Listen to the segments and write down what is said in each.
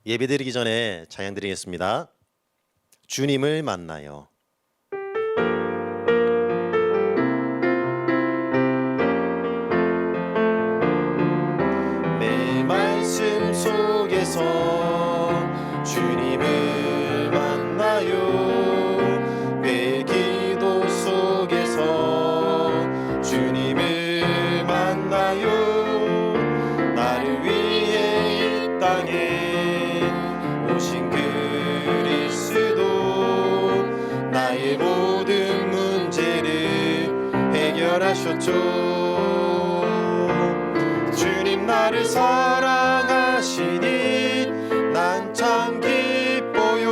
예배드리기 전에 찬양 드리겠습니다. 주님을 만나요. 내 말씀 속에서 주님을 만나요. 내 기도 속에서 주님을 만나요. 나를 위해 이 땅에 오신 그리스도, 나의 모든 문제를 해결하셨죠. 주님 나를 사랑하시니 난 참 기뻐요.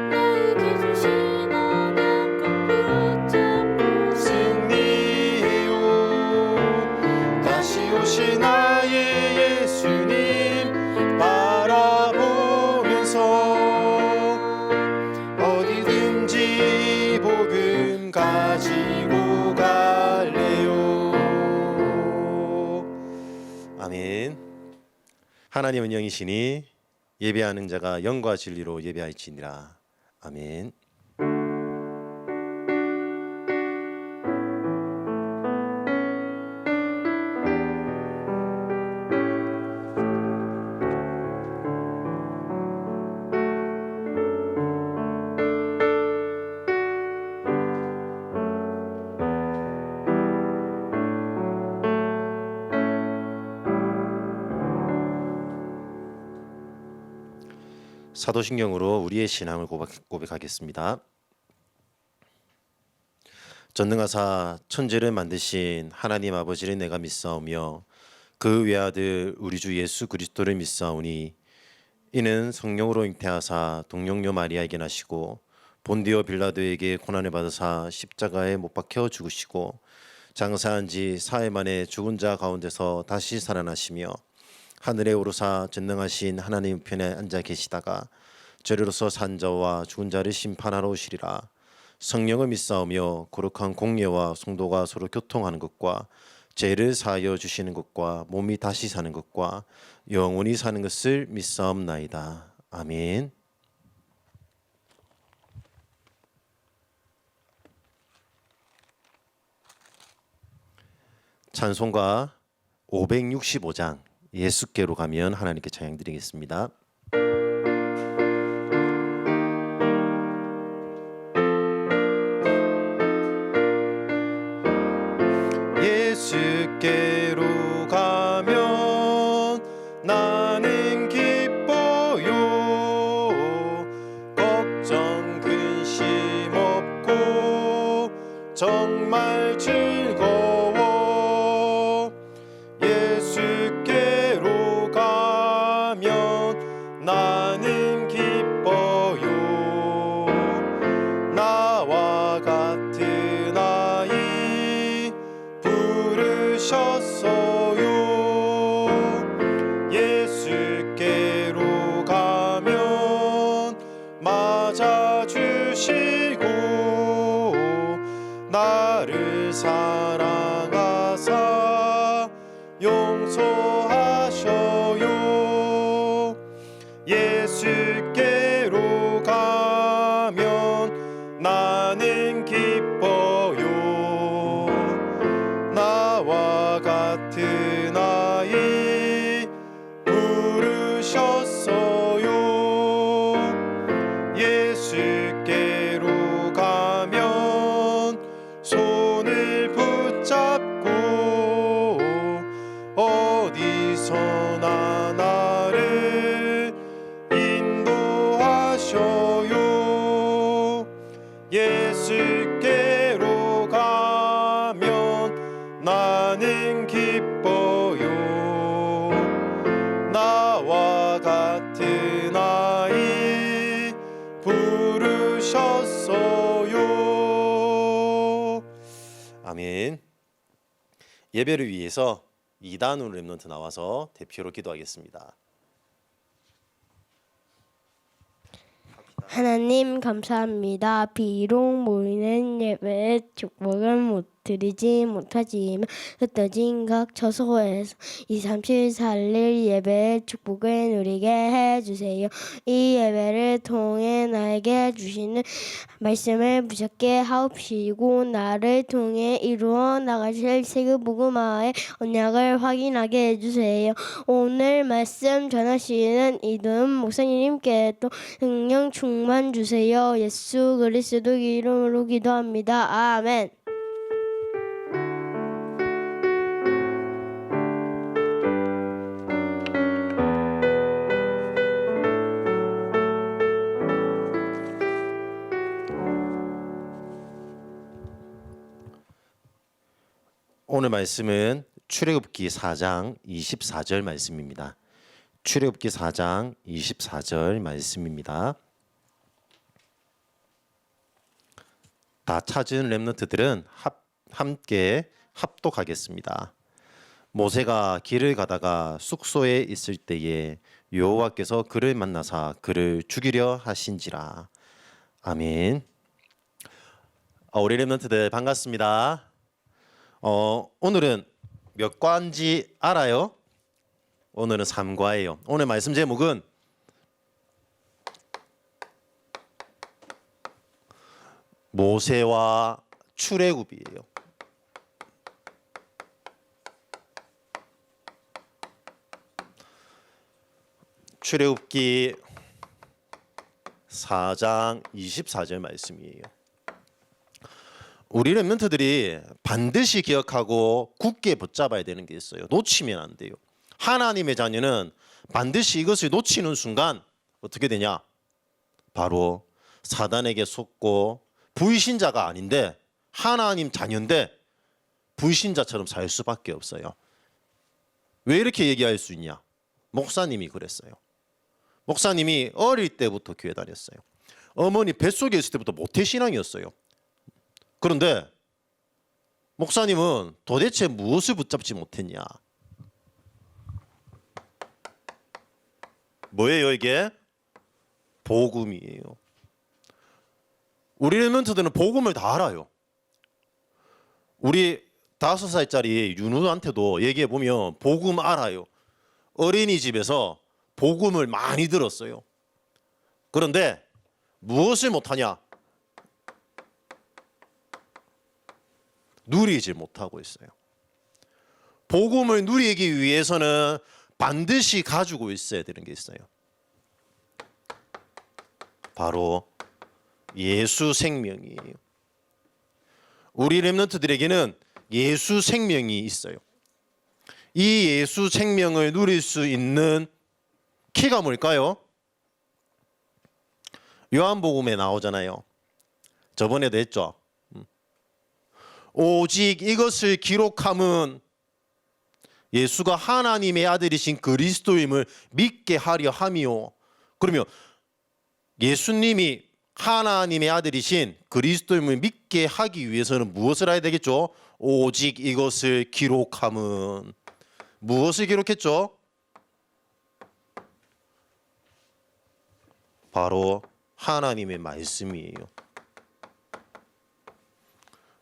나에게 주신 언약 꼭 붙잡고 승리해요. 다시 오신 나의 예수님 바라보면서 어디든지 복음 가지고 갈래요. 아멘. 하나님은 영이시니 예배하는 자가 영과 진리로 예배할지니라. 아멘. 사도신경으로 우리의 신앙을 고백하겠습니다. 전능하사 천지를 만드신 하나님 아버지를 내가 믿사오며 그 외아들 우리 주 예수 그리스도를 믿사오니 이는 성령으로 잉태하사 동정녀 마리아에게 나시고 본디오 빌라도에게 고난을 받으사 십자가에 못 박혀 죽으시고 장사한 지 사흘 만에 죽은 자 가운데서 다시 살아나시며 하늘에 오르사 전능하신 하나님 편에 앉아 계시다가 저리로서 산 자와 죽은 자를 심판하러 오시리라. 성령을 믿사오며 거룩한 공예와 성도가 서로 교통하는 것과 죄를 사하여 주시는 것과 몸이 다시 사는 것과 영원히 사는 것을 믿사옵나이다. 아멘. 찬송가 565장 예수께로 가면 하나님께 찬양 드리겠습니다. 예수께로 가면 나는 기뻐요. 걱정 근심 없고 정말 즐거워. 예수께로 가면 나는 기뻐요. 나와 같은 아이 부르셨어요. 예수께로 가면 맞아주시고 나를 사랑하사 용서하셔요. 예수께로 가면 나는 기뻐요. 나와 같은 아이 부르셨어요. 예수께로 가면 손을 붙잡고 어디서나 나를 인도하셔요. 예수께로 가면 나는 기뻐요. 나와 같은 아이 부르셨어요. 아멘. 예배를 위해서 이단으로 랩런트 나와서 대표로 기도하겠습니다. 하나님 감사합니다. 비록 모이는 예배의 축복은 못 드리지 못하지만 흩어진 각 처소에서 2, 3, 7, 4일 예배의 축복을 누리게 해주세요. 이 예배를 통해 나에게 주시는 말씀을 붙잡게 하옵시고 나를 통해 이루어 나가실 세계복음화의 언약을 확인하게 해주세요. 오늘 말씀 전하시는 이든 목사님께 또 능력 충만 주세요. 예수 그리스도 이름으로 기도합니다. 아멘. 오늘 말씀은 출애굽기 4장 24절 말씀입니다. 출애굽기 4장 24절 말씀입니다. 다 찾은 렘넌트들은 함께 합독하겠습니다. 모세가 길을 가다가 숙소에 있을 때에 여호와께서 그를 만나사 그를 죽이려 하신지라. 아멘. 우리 렘넌트들 반갑습니다. 오늘은 몇 과인지 알아요? 오늘은 3과예요. 오늘 말씀 제목은 모세와 출애굽이에요. 출애굽기 4장 24절 말씀이에요. 우리 렘넌트들이 반드시 기억하고 굳게 붙잡아야 되는 게 있어요. 놓치면 안 돼요. 하나님의 자녀는 반드시 이것을 놓치는 순간 어떻게 되냐? 바로 사단에게 속고 불신자가 아닌데 하나님 자녀인데 불신자처럼 살 수밖에 없어요. 왜 이렇게 얘기할 수 있냐? 목사님이 그랬어요. 목사님이 어릴 때부터 교회 다녔어요. 어머니 뱃속에 있을 때부터 모태신앙이었어요. 그런데 목사님은 도대체 무엇을 붙잡지 못했냐? 뭐예요 이게? 복음이에요. 우리 렘넌트들은 복음을 다 알아요. 우리 5살짜리 윤우한테도 얘기해 보면 복음 알아요. 어린이집에서 복음을 많이 들었어요. 그런데 무엇을 못하냐? 누리지 못하고 있어요. 복음을 누리기 위해서는 반드시 가지고 있어야 되는 게 있어요. 바로 예수 생명이에요. 우리 렘넌트들에게는 예수 생명이 있어요. 이 예수 생명을 누릴 수 있는 키가 뭘까요? 요한복음에 나오잖아요. 저번에도 했죠. 오직 이것을 기록함은 예수가 하나님의 아들이신 그리스도임을 믿게 하려 함이요. 그러면 예수님이 하나님의 아들이신 그리스도임을 믿게 하기 위해서는 무엇을 해야 되겠죠? 오직 이것을 기록함은 무엇을 기록했죠? 바로 하나님의 말씀이에요.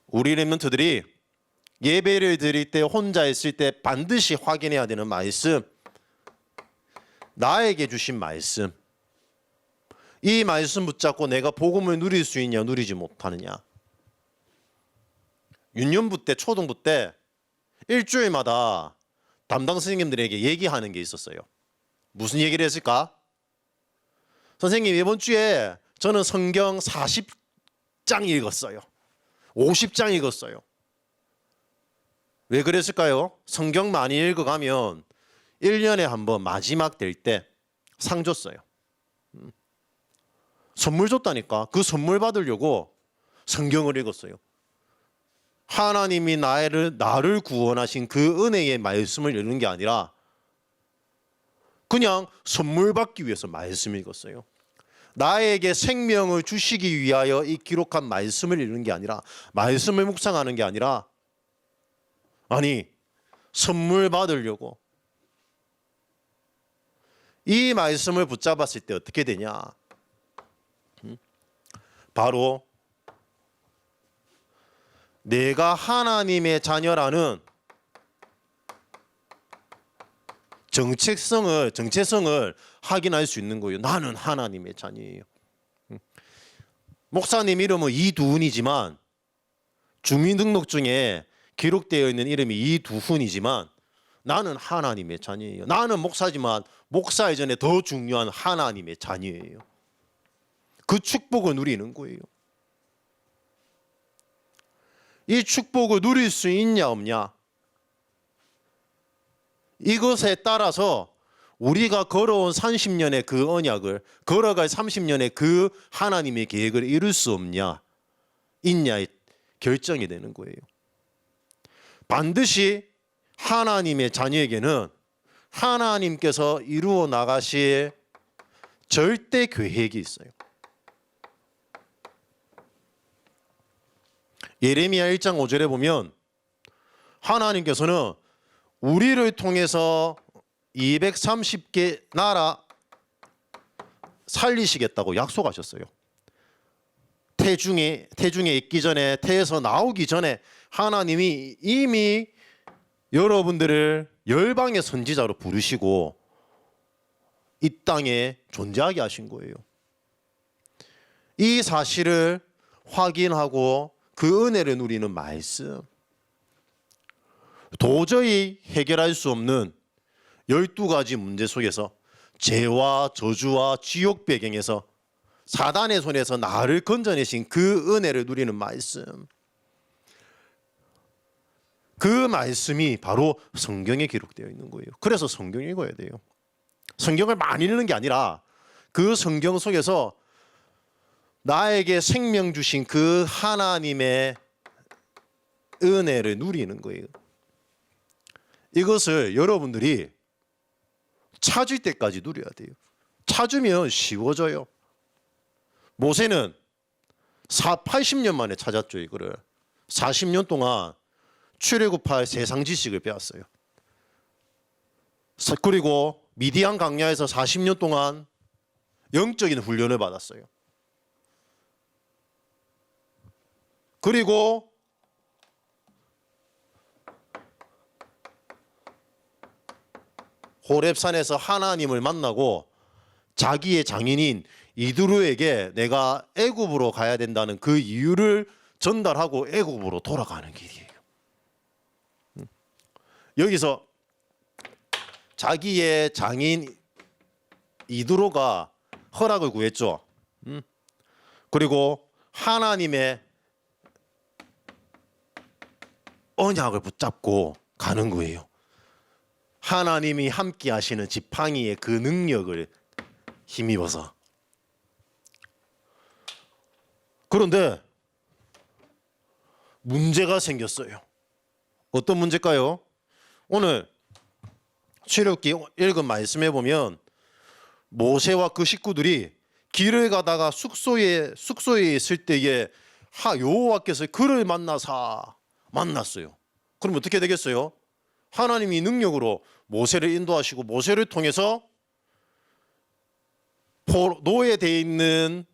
우리 렘넌트들이 예배를 드릴 때 혼자 있을 때 반드시 확인해야 되는 말씀, 나에게 주신 말씀, 이 말씀 붙잡고 내가 복음을 누릴 수 있냐 누리지 못하느냐. 유년부 때 초등부 때 일주일마다 담당 선생님들에게 얘기하는 게 있었어요. 무슨 얘기를 했을까? 선생님 이번 주에 저는 성경 40장 읽었어요. 50장 읽었어요. 왜 그랬을까요? 성경 많이 읽어가면 1년에 한 번 마지막 될 때 상 줬어요. 선물 줬다니까. 그 선물 받으려고 성경을 읽었어요. 하나님이 나를 구원하신 그 은혜의 말씀을 읽는 게 아니라 그냥 선물 받기 위해서 말씀을 읽었어요. 나에게 생명을 주시기 위하여 이 기록한 말씀을 읽는 게 아니라 말씀을 묵상하는 게 아니라 아니 선물 받으려고 이 말씀을 붙잡았을 때 어떻게 되냐? 바로 내가 하나님의 자녀라는 정체성을 확인할 수 있는 거예요. 나는 하나님의 자녀예요. 목사님 이름은 이두훈이지만 주민등록증에 기록되어 있는 이름이 이두훈이지만 나는 하나님의 자녀예요. 나는 목사지만 목사 이전에 더 중요한 하나님의 자녀예요. 그 축복을 누리는 거예요. 이 축복을 누릴 수 있냐 없냐? 이것에 따라서 우리가 걸어온 30년의 그 언약을, 걸어갈 30년의 그 하나님의 계획을 이룰 수 없냐, 있냐의 결정이 되는 거예요. 반드시 하나님의 자녀에게는 하나님께서 이루어 나가실 절대 계획이 있어요. 예레미야 1장 5절에 보면 하나님께서는 우리를 통해서 230개 나라 살리시겠다고 약속하셨어요. 태중에 있기 전에, 태에서 나오기 전에 하나님이 이미 여러분들을 열방의 선지자로 부르시고 이 땅에 존재하게 하신 거예요. 이 사실을 확인하고 그 은혜를 누리는 말씀, 도저히 해결할 수 없는 12가지 문제 속에서 죄와 저주와 지옥 배경에서 사단의 손에서 나를 건져내신 그 은혜를 누리는 말씀, 그 말씀이 바로 성경에 기록되어 있는 거예요. 그래서 성경 읽어야 돼요. 성경을 많이 읽는 게 아니라 그 성경 속에서 나에게 생명 주신 그 하나님의 은혜를 누리는 거예요. 이것을 여러분들이 찾을 때까지 누려야 돼요. 찾으면 쉬워져요. 모세는 80년 만에 찾았죠. 이거를 40년 동안 출애굽할 세상 지식을 배웠어요. 그리고 미디안 광야에서 40년 동안 영적인 훈련을 받았어요. 그리고 호렙산에서 하나님을 만나고 자기의 장인인 이드루에게 내가 애굽으로 가야 된다는 그 이유를 전달하고 애굽으로 돌아가는 길이에요. 여기서 자기의 장인 이드로가 허락을 구했죠. 그리고 하나님의 언약을 붙잡고 가는 거예요. 하나님이 함께 하시는 지팡이의 그 능력을 힘입어서. 그런데 문제가 생겼어요. 어떤 문제일까요? 오늘 출애굽기 읽은 말씀에 보면 모세와 그 식구들이 길을 가다가 숙소에 있을 때에 여호와께서 그를 만났어요. 그럼 어떻게 되겠어요? 하나님이 능력으로 모세를 인도하시고 모세를 통해서 노예되어 있는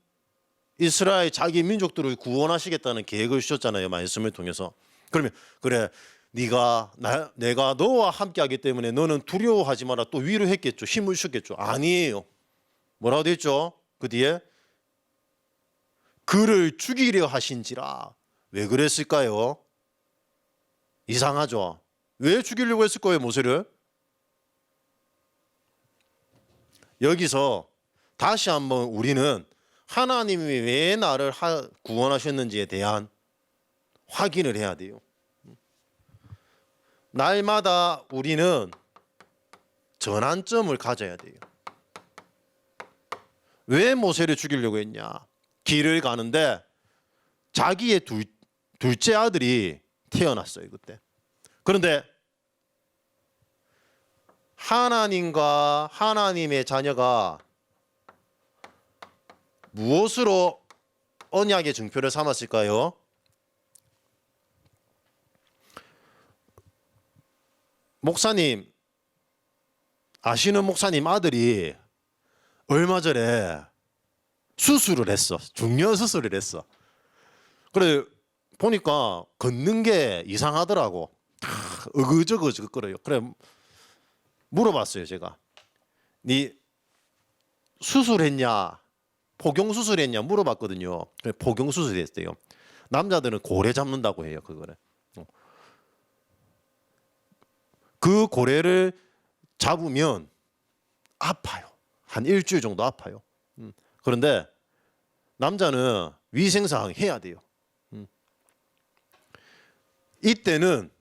이스라엘 자기 민족들을 구원하시겠다는 계획을 주셨잖아요. 말씀을 통해서. 그러면 그래 내가 너와 함께하기 때문에 너는 두려워하지 마라. 또 위로했겠죠. 힘을 주겠죠. 아니에요. 뭐라고 되어 있죠? 그 뒤에 그를 죽이려 하신지라. 왜 그랬을까요? 이상하죠. 왜 죽이려고 했을 거예요, 모세를? 여기서 다시 한번 우리는 하나님이 왜 나를 구원하셨는지에 대한 확인을 해야 돼요. 날마다 우리는 전환점을 가져야 돼요. 왜 모세를 죽이려고 했냐? 길을 가는데 자기의 둘째 아들이 태어났어요, 그때. 그런데 하나님과 하나님의 자녀가 무엇으로 언약의 증표를 삼았을까요? 목사님, 아시는 목사님 아들이 얼마 전에 수술을 했어. 중요한 수술을 했어. 그래 보니까 걷는 게 이상하더라고. 어그저그저그거려요. 그래 물어봤어요 제가. 네 수술했냐? 포경 수술했냐 물어봤거든요. 그래 포경 수술했대요. 남자들은 고래 잡는다고 해요 그거를. 그 고래를 잡으면 아파요. 한 일주일 정도 아파요. 그런데 남자는 위생상 해야 돼요. 이때는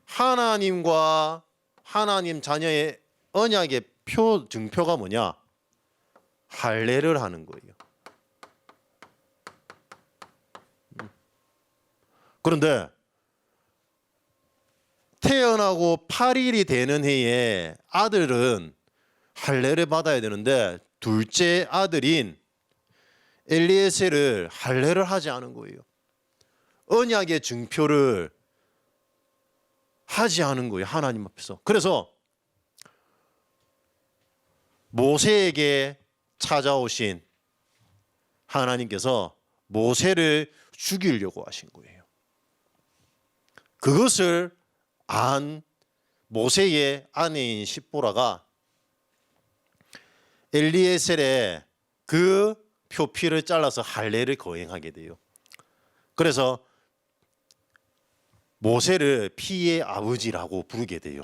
하나님과 하나님 자녀의 언약의 증표가 뭐냐? 할례를 하는 거예요. 그런데 태어나고 8일이 되는 해에 아들은 할례를 받아야 되는데 둘째 아들인 엘리에셀을 할례를 하지 않은 거예요. 언약의 증표를 하지 않은 거예요. 하나님 앞에서. 그래서 모세에게 찾아오신 하나님께서 모세를 죽이려고 하신 거예요. 그것을 안 모세의 아내인 십보라가 엘리에셀의 그 표피를 잘라서 할례를 거행하게 돼요. 그래서 모세를 피의 아버지라고 부르게 돼요.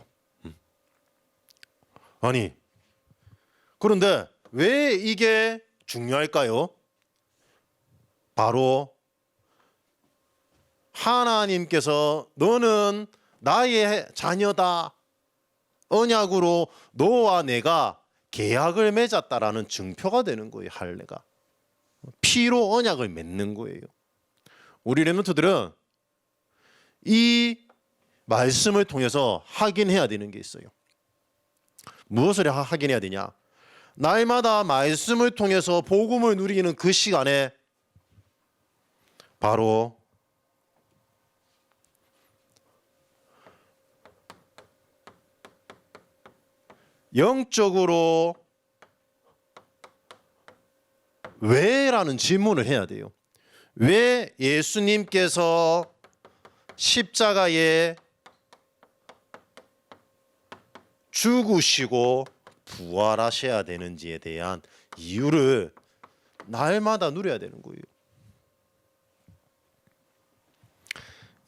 아니 그런데 왜 이게 중요할까요? 바로 하나님께서 너는 나의 자녀다. 언약으로 너와 내가 계약을 맺었다라는 증표가 되는 거예요. 할례가. 피로 언약을 맺는 거예요. 우리 렘넌트들은 이 말씀을 통해서 확인해야 되는 게 있어요. 무엇을 확인해야 되냐? 날마다 말씀을 통해서 복음을 누리는 그 시간에 바로 영적으로 왜라는 질문을 해야 돼요. 왜 예수님께서 십자가에 죽으시고 부활하셔야 되는지에 대한 이유를 날마다 누려야 되는 거예요.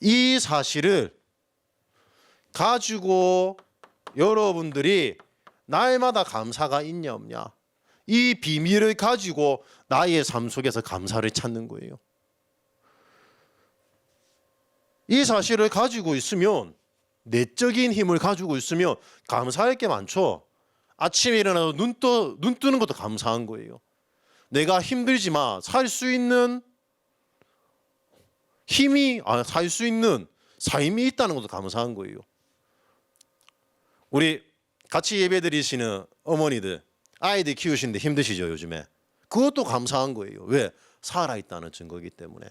이 사실을 가지고 여러분들이 날마다 감사가 있냐 없냐, 이 비밀을 가지고 나의 삶 속에서 감사를 찾는 거예요. 이 사실을 가지고 있으면, 내적인 힘을 가지고 있으면 감사할 게 많죠. 아침에 일어나서 눈 뜨는 것도 감사한 거예요. 내가 힘들지만 살 수 있는 힘이, 살 수 있는 삶이 있다는 것도 감사한 거예요. 우리 같이 예배드리시는 어머니들, 아이들 키우시는데 힘드시죠 요즘에? 그것도 감사한 거예요. 왜? 살아있다는 증거이기 때문에.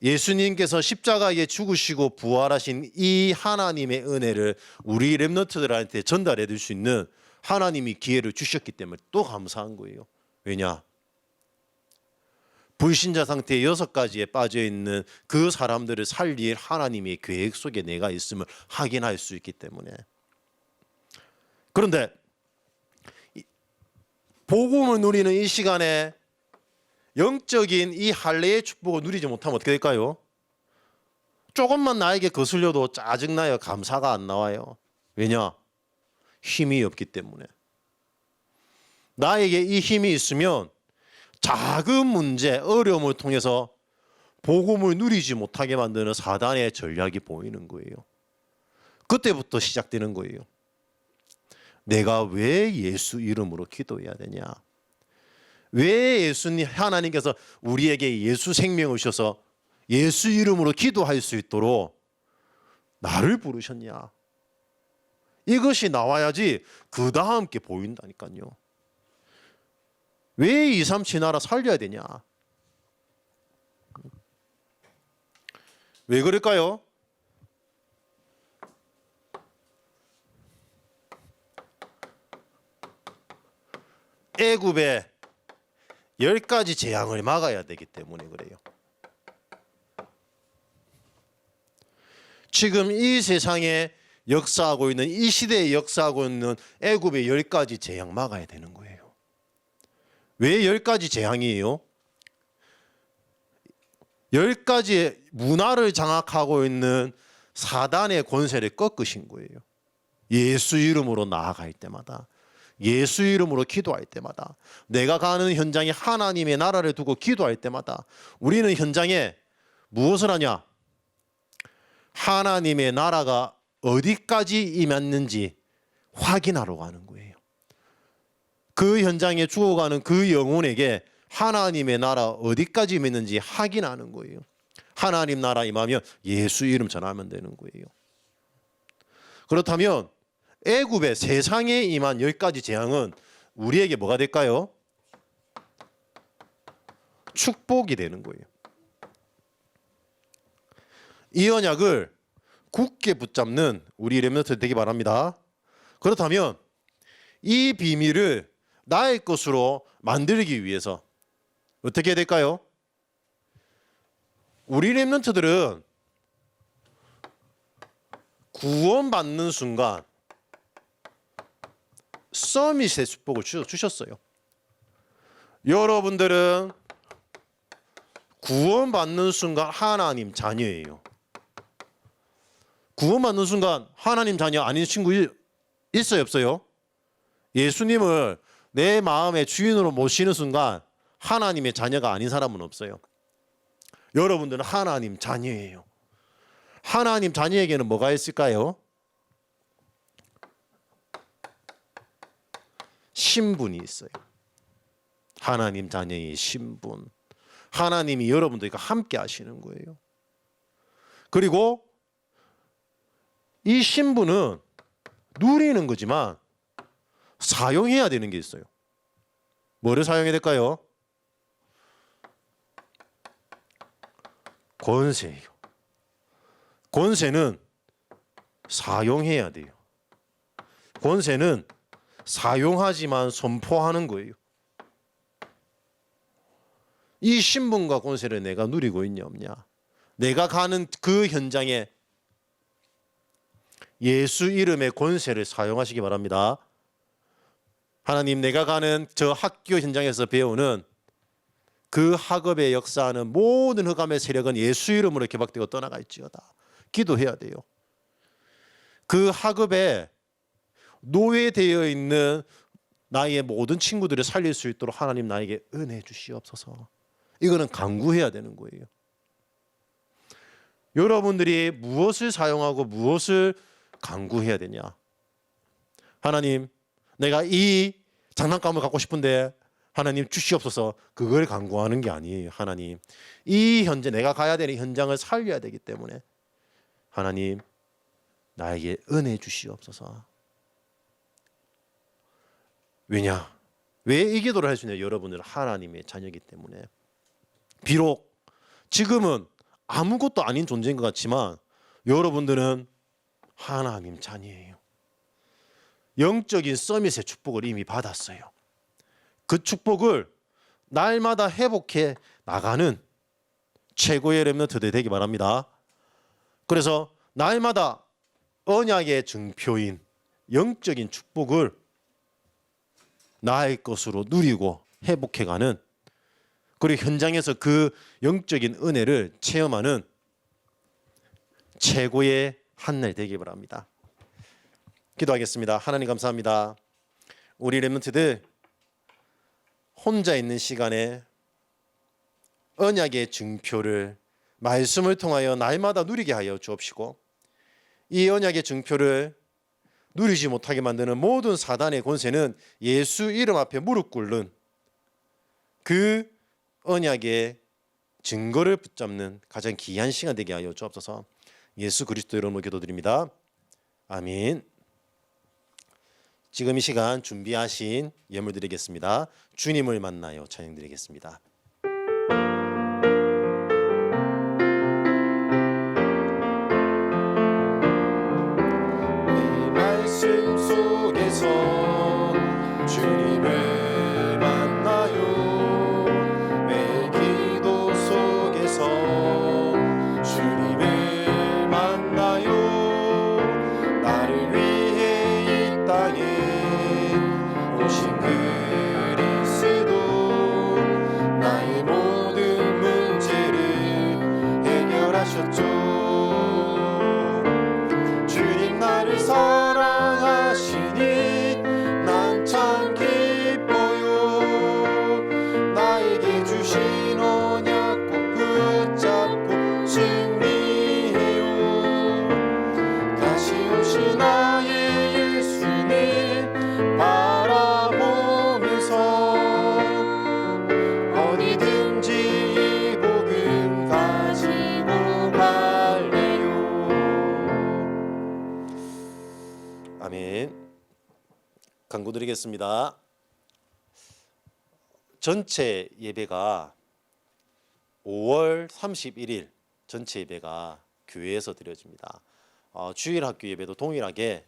예수님께서 십자가에 죽으시고 부활하신 이 하나님의 은혜를 우리 렘넌트들한테 전달해 줄 수 있는 하나님이 기회를 주셨기 때문에 또 감사한 거예요. 왜냐? 불신자 상태의 6가지에 빠져있는 그 사람들을 살릴 하나님의 계획 속에 내가 있음을 확인할 수 있기 때문에. 그런데 복음을 누리는 이 시간에 영적인 이 할례의 축복을 누리지 못하면 어떻게 될까요? 조금만 나에게 거슬려도 짜증나요. 감사가 안 나와요. 왜냐? 힘이 없기 때문에. 나에게 이 힘이 있으면 작은 문제, 어려움을 통해서 복음을 누리지 못하게 만드는 사단의 전략이 보이는 거예요. 그때부터 시작되는 거예요. 내가 왜 예수 이름으로 기도해야 되냐? 왜 예수님, 하나님께서 우리에게 예수 생명을 주셔서 예수 이름으로 기도할 수 있도록 나를 부르셨냐? 이것이 나와야지 그 다음 게 보인다니까요. 왜 237 나라 살려야 되냐? 왜 그럴까요? 애굽의 10가지 재앙을 막아야 되기 때문에 그래요. 지금 이 세상에 역사하고 있는, 이 시대에 역사하고 있는 애굽의 10가지 재앙 막아야 되는 거예요. 왜 10가지 재앙이에요? 10가지의 문화를 장악하고 있는 사단의 권세를 꺾으신 거예요. 예수 이름으로 나아갈 때마다, 예수 이름으로 기도할 때마다, 내가 가는 현장에 하나님의 나라를 두고 기도할 때마다 우리는 현장에 무엇을 하냐? 하나님의 나라가 어디까지 임했는지 확인하러 가는 거예요. 그 현장에 죽어가는 그 영혼에게 하나님의 나라 어디까지 임했는지 확인하는 거예요. 하나님 나라 임하면 예수 이름 전하면 되는 거예요. 그렇다면 애굽의 세상에 임한 10가지 재앙은 우리에게 뭐가 될까요? 축복이 되는 거예요. 이 언약을 굳게 붙잡는 우리 렘넌트 되기 바랍니다. 그렇다면 이 비밀을 나의 것으로 만들기 위해서 어떻게 해야 될까요? 우리 렘넌트들은 구원받는 순간 서밋의 축복을 주셨어요. 여러분들은 구원받는 순간 하나님 자녀예요. 구원받는 순간 하나님 자녀 아닌 친구 있어요, 없어요? 예수님을 내 마음의 주인으로 모시는 순간 하나님의 자녀가 아닌 사람은 없어요. 여러분들은 하나님 자녀예요. 하나님 자녀에게는 뭐가 있을까요? 신분이 있어요. 하나님 자녀의 신분. 하나님이 여러분들과 함께 하시는 거예요. 그리고 이 신분은 누리는 거지만 사용해야 되는 게 있어요. 뭐를 사용해야 될까요? 권세예요. 권세는 사용해야 돼요. 권세는 사용하지만 선포하는 거예요. 이 신분과 권세를 내가 누리고 있냐 없냐. 내가 가는 그 현장에 예수 이름의 권세를 사용하시기 바랍니다. 하나님, 내가 가는 저 학교 현장에서 배우는 그 학업에 역사하는 모든 흑암의 세력은 예수 이름으로 개박되고 떠나갈지어다. 기도해야 돼요. 그 학업에 노예되어 있는 나의 모든 친구들을 살릴 수 있도록 하나님 나에게 은혜 주시옵소서. 이거는 간구해야 되는 거예요. 여러분들이 무엇을 사용하고 무엇을 간구해야 되냐? 하나님, 내가 이 장난감을 갖고 싶은데 하나님 주시옵소서. 그걸 간구하는 게 아니에요. 하나님, 이 현재 내가 가야 되는 현장을 살려야 되기 때문에 하나님 나에게 은혜 주시옵소서. 왜냐? 왜 이 기도를 할 수 있냐? 여러분들은 하나님의 자녀이기 때문에. 비록 지금은 아무것도 아닌 존재인 것 같지만 여러분들은 하나님 자녀예요. 영적인 서밋의 축복을 이미 받았어요. 그 축복을 날마다 회복해 나가는 최고의 렘넌트들 되기 바랍니다. 그래서 날마다 언약의 증표인 영적인 축복을 나의 것으로 누리고 회복해가는, 그리고 현장에서 그 영적인 은혜를 체험하는 최고의 한 날 되기 바랍니다. 기도하겠습니다. 하나님 감사합니다. 우리 렘넌트들 혼자 있는 시간에 언약의 증표를 말씀을 통하여 날마다 누리게 하여 주옵시고, 이 언약의 증표를 누리지 못하게 만드는 모든 사단의 권세는 예수 이름 앞에 무릎 꿇는 그 언약의 증거를 붙잡는 가장 귀한 시간 되게 하여 주옵소서. 예수 그리스도 이름으로 기도드립니다. 아멘. 지금 이 시간 준비하신 예물 드리겠습니다. 주님을 만나요 찬양 드리겠습니다. 이 말씀 속에서 주님을 만나요. 매 기도 속에서 주님을 만나요. 기도하겠습니다. 전체 예배가 5월 31일 전체 예배가 교회에서 드려집니다. 주일 학교 예배도 동일하게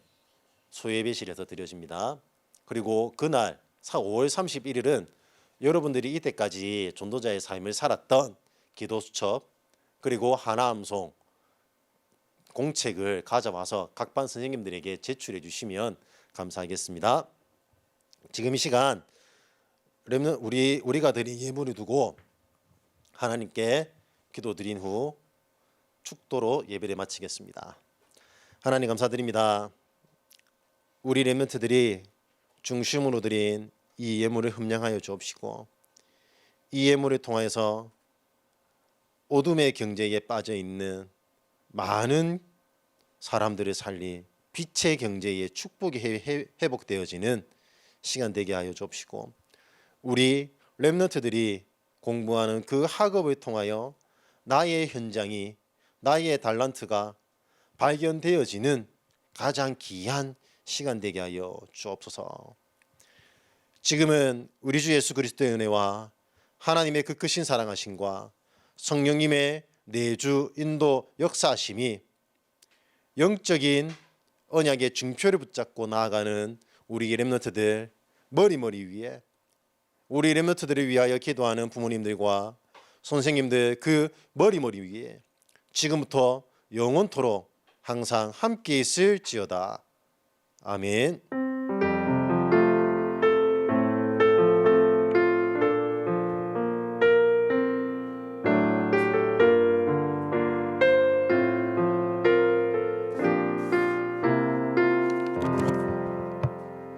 소예배실에서 드려집니다. 그리고 그날 5월 31일은 여러분들이 이때까지 전도자의 삶을 살았던 기도수첩 그리고 하나암송 공책을 가져와서 각 반 선생님들에게 제출해 주시면 감사하겠습니다. 지금 이 시간 우리가 드린 예물을 두고 하나님께 기도드린 후 축도로 예배를 마치겠습니다. 하나님 감사드립니다. 우리 렘넌트들이 중심으로 드린 이 예물을 흠량하여 주옵시고 이 예물을 통하여서 어둠의 경제에 빠져 있는 많은 사람들을 살리 빛의 경제에 축복이 회복되어지는 시간 되게 하여 주옵시고 우리 렘넌트들이 공부하는 그 학업을 통하여 나의 현장이 나의 달란트가 발견되어지는 가장 귀한 시간 되게 하여 주옵소서. 지금은 우리 주 예수 그리스도의 은혜와 하나님의 그 크신 사랑하심과 성령님의 내주 인도 역사하심이 영적인 언약의 증표를 붙잡고 나아가는 우리 렘넌트들 머리 위에 우리 렘넌트들을 위하여 기도하는 부모님들과 선생님들 그 머리 위에 지금부터 영원토록 항상 함께 있을지어다. 아멘.